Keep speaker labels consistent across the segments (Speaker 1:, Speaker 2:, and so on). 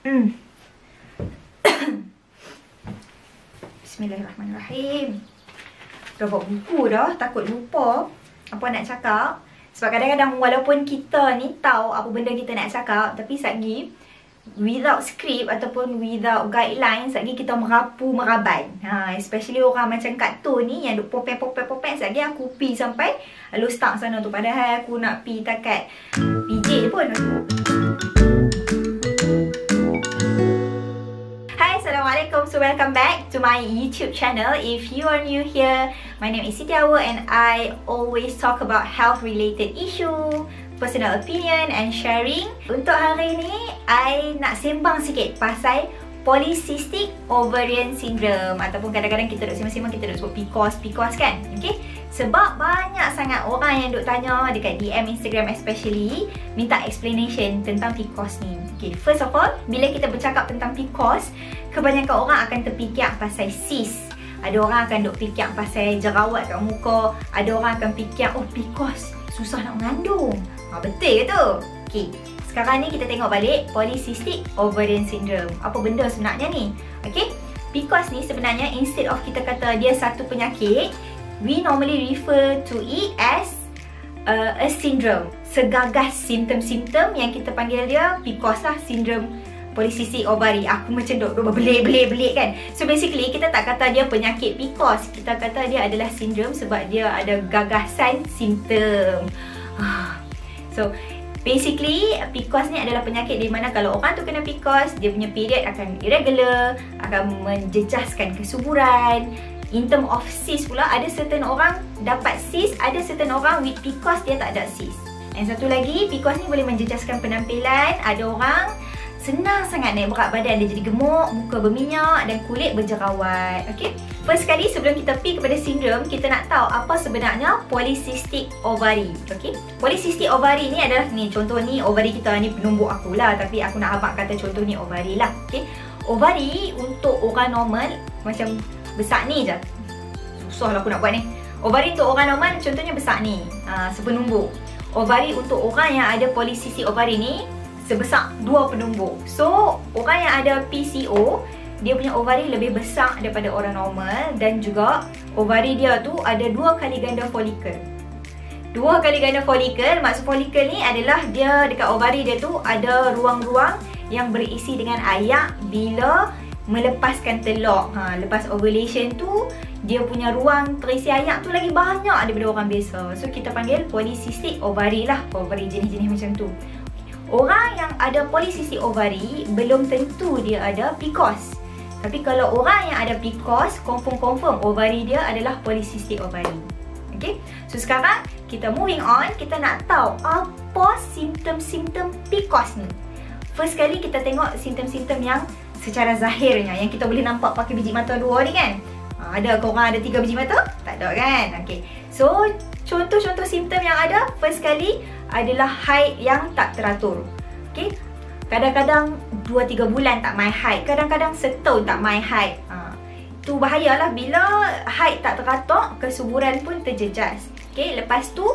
Speaker 1: Hmm. Bismillahirrahmanirrahim. Dah buat buku dah, takut lupa apa nak cakap. Sebab kadang-kadang walaupun kita ni tahu apa benda kita nak cakap, tapi satgi without script ataupun without guidelines, satgi kita merapu meraban. Especially orang macam Kak Tu ni yang duk popeng, satgi aku pi sampai lalu start sana tu. Padahal aku nak pi takat PJ pun. Assalamualaikum, so welcome back to my YouTube channel. If you are new here, my name is Siti Awa and I always talk about health related issue, personal opinion and sharing. Untuk hari ni, I nak sembang sikit pasal polycystic ovarian syndrome, ataupun kadang-kadang kita duk sembang-sembang kita duk sebut PCOS kan. Okay? Sebab banyak sangat orang yang duk tanya dekat DM Instagram especially, minta explanation tentang PCOS ni. Okay, first of all, bila kita bercakap tentang PCOS, kebanyakan orang akan terfikir pasal cyst. Ada orang akan duk fikir pasal jerawat kat muka. Ada orang akan fikir, oh PCOS susah nak mengandung. Betul ke tu? Okay, sekarang ni kita tengok balik polycystic ovarian syndrome. Apa benda sebenarnya ni? Okay, PCOS ni sebenarnya instead of kita kata dia satu penyakit, we normally refer to it as a syndrome. Segagas simptom-simptom yang kita panggil dia PCOS lah, syndrome polycystic ovary. Aku macam duk berbelit kan. So basically kita tak kata dia penyakit PCOS, kita kata dia adalah syndrome sebab dia ada gagasan simptom. So basically PCOS ni adalah penyakit di mana kalau orang tu kena PCOS, dia punya period akan irregular, akan menjejaskan kesuburan. In term of cyst pula, ada certain orang dapat cyst, ada certain orang with PCOS dia tak ada cyst. Dan satu lagi, PCOS ni boleh menjejaskan penampilan. Ada orang senang sangat naik berat badan, dia jadi gemuk, muka berminyak dan kulit berjerawat. Okay, first sekali sebelum kita pergi kepada sindrom, kita nak tahu apa sebenarnya polycystic ovary. Okay, polycystic ovary ni adalah ni, contoh ni ovary kita ni, penumbuk aku lah, tapi aku nak abang kata contoh ni ovary lah. Okay, ovary untuk orang normal macam besar ni je. Susah lah aku nak buat ni. Ovary untuk orang normal contohnya besar ni, sepenumbuk. Ovary untuk orang yang ada polycystic ovary ni sebesar 2 penumbuk. So, orang yang ada PCO, dia punya ovary lebih besar daripada orang normal. Dan juga ovary dia tu ada 2 kali ganda folikel. 2 kali ganda folikel, maksud folikel ni adalah dia dekat ovary dia tu ada ruang-ruang yang berisi dengan air bila melepaskan telur. Lepas ovulation tu, dia punya ruang terisi air tu lagi banyak daripada orang biasa. So kita panggil polycystic ovary lah, ovary jenis-jenis macam tu. Orang yang ada polycystic ovary belum tentu dia ada PCOS. Tapi kalau orang yang ada PCOS, confirm ovary dia adalah polycystic ovary. Okay, so sekarang kita moving on, kita nak tahu apa simptom-simptom PCOS ni. First kali kita tengok simptom-simptom yang secara zahirnya, yang kita boleh nampak pakai biji mata 2 ni kan. Ada ke orang ada 3 biji mata? Tak ada kan? Okay, so contoh-contoh simptom yang ada, first kali adalah haid yang tak teratur. Okay, kadang-kadang 2-3 bulan tak mai haid, kadang-kadang setahun tak mai haid. Itu bahayalah bila haid tak teratur, kesuburan pun terjejas. Okay, lepas tu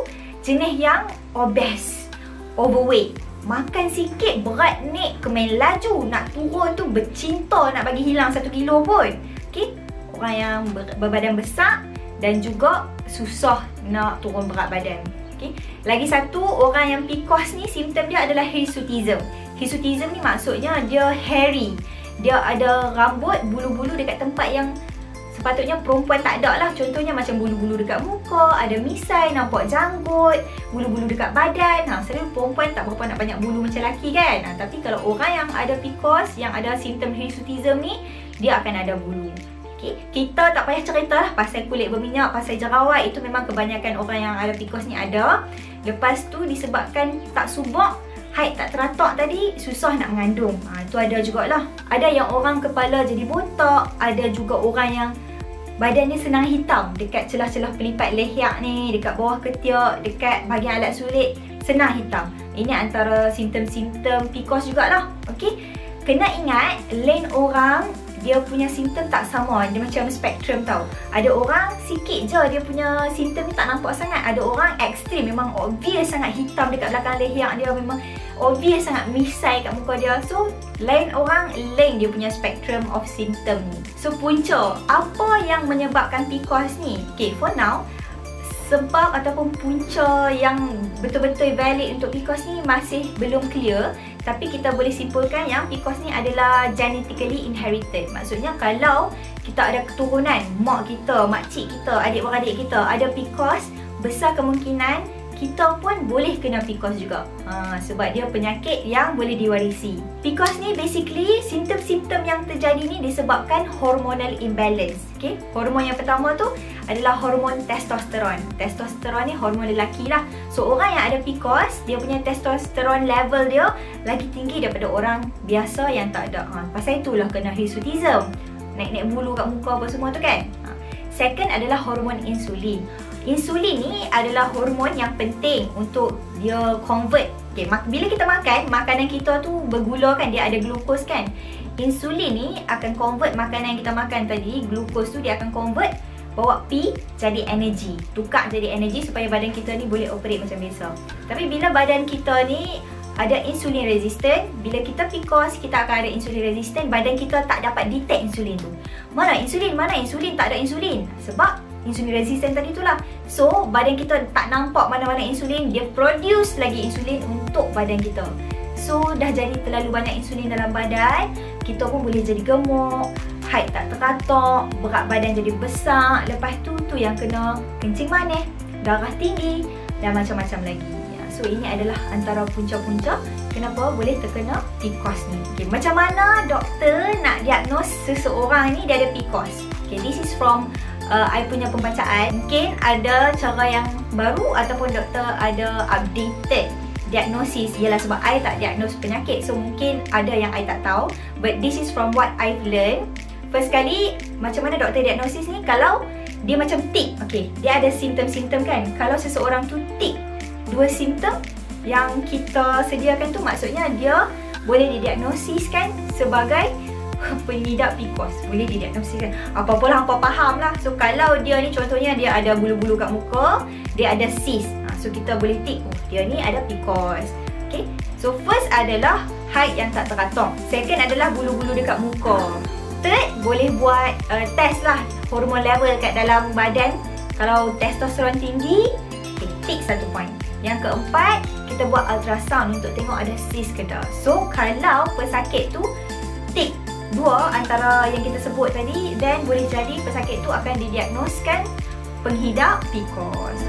Speaker 1: jenis yang obese, overweight, makan sikit berat naik kemain laju, nak turun tu bercinta nak bagi hilang 1 kilo pun. Okay, orang yang berbadan besar dan juga susah nak turun berat badan. Okay, lagi satu, orang yang PCOS ni simptom dia adalah hirsutism. Hirsutism ni maksudnya dia hairy, dia ada rambut, bulu-bulu dekat tempat yang sepatutnya perempuan tak ada lah. Contohnya macam bulu-bulu dekat muka, ada misai, nampak janggut, bulu-bulu dekat badan. Selalu perempuan tak berapa nak banyak bulu macam lelaki kan. Tapi kalau orang yang ada PCOS, yang ada simptom hirsutism ni, dia akan ada bulu. Okay, kita tak payah cerita lah pasal kulit berminyak, pasal jerawat. Itu memang kebanyakan orang yang ada PCOS ni ada. Lepas tu disebabkan tak subur, haid tak teratur tadi, susah nak mengandung. Itu ada jugalah. Ada yang orang kepala jadi botak, ada juga orang yang badannya senang hitam dekat celah-celah pelipat leher ni, dekat bawah ketiak, dekat bahagian alat sulit, senang hitam. Ini antara simptom-simptom PCOS jugalah. Okay, kena ingat lain orang dia punya simptom tak sama. Dia macam spektrum tau. Ada orang sikit je dia punya simptom ni tak nampak sangat. Ada orang ekstrim, memang obvious sangat hitam dekat belakang leher dia, memang obvious sangat misai kat muka dia. So lain orang lain dia punya spectrum of symptom ni. So punca, apa yang menyebabkan PCOS ni? Okay, for now sebab ataupun punca yang betul-betul valid untuk PCOS ni masih belum clear. Tapi kita boleh simpulkan yang PCOS ni adalah genetically inherited. Maksudnya kalau kita ada keturunan, mak kita, makcik kita, adik-beradik kita ada PCOS, besar kemungkinan kita pun boleh kena PCOS juga. Sebab dia penyakit yang boleh diwarisi. PCOS ni basically simptom-simptom yang terjadi ni disebabkan hormonal imbalance. Okay? Hormon yang pertama tu adalah hormon testosteron. Testosteron ni hormon lelaki lah. So orang yang ada PCOS, dia punya testosteron level dia lagi tinggi daripada orang biasa yang tak ada. Pasal itulah kena hirsutism, naik-naik bulu kat muka apa semua tu kan. Second adalah hormon insulin. Insulin ni adalah hormon yang penting untuk dia convert. Okay, bila kita makan, makanan kita tu bergula kan, dia ada glukos kan. Insulin ni akan convert makanan yang kita makan tadi, glukos tu dia akan convert, bawa pi jadi energi, tukar jadi energi supaya badan kita ni boleh operate macam biasa. Tapi bila badan kita ni ada insulin resistant, bila kita PCOS kita akan ada insulin resistant, badan kita tak dapat detect insulin tu. Mana insulin, tak ada insulin. Sebab insulin resistant tadi tu lah. So badan kita tak nampak mana-mana insulin, dia produce lagi insulin untuk badan kita. So dah jadi terlalu banyak insulin dalam badan, kita pun boleh jadi gemuk, height tak teratur, berat badan jadi besar. Lepas tu yang kena kencing manis, darah tinggi dan macam-macam lagi. So ini adalah antara punca-punca kenapa boleh terkena PCOS ni. Okay, macam mana doktor nak diagnose seseorang ni dia ada PCOS? Okay, this is from I punya pembacaan. Mungkin ada cara yang baru ataupun doktor ada updated diagnosis. Ialah sebab I tak diagnose penyakit, so mungkin ada yang I tak tahu. But this is from what I've learned. First kali, macam mana doktor diagnosis ni? Kalau dia macam tick, okay, dia ada simptom-simptom kan. Kalau seseorang tu tick dua simptom yang kita sediakan tu, maksudnya dia boleh didiagnosiskan sebagai pengidap PCOS. Boleh didiagnosiskan. Apa-apalah, hampa faham lah. So kalau dia ni contohnya dia ada bulu-bulu kat muka, dia ada cyst, so kita boleh tick, dia ni ada PCOS. Okay, so first adalah height yang tak teratur. Second adalah bulu-bulu dekat muka. Third, boleh buat test lah hormon level kat dalam badan. Kalau testosteron tinggi, okay, tick 1 point. Yang keempat, kita buat ultrasound untuk tengok ada cyst ke tak. So kalau pesakit tu tick 2 antara yang kita sebut tadi, then boleh jadi pesakit tu akan didiagnoskan penghidap PCOS.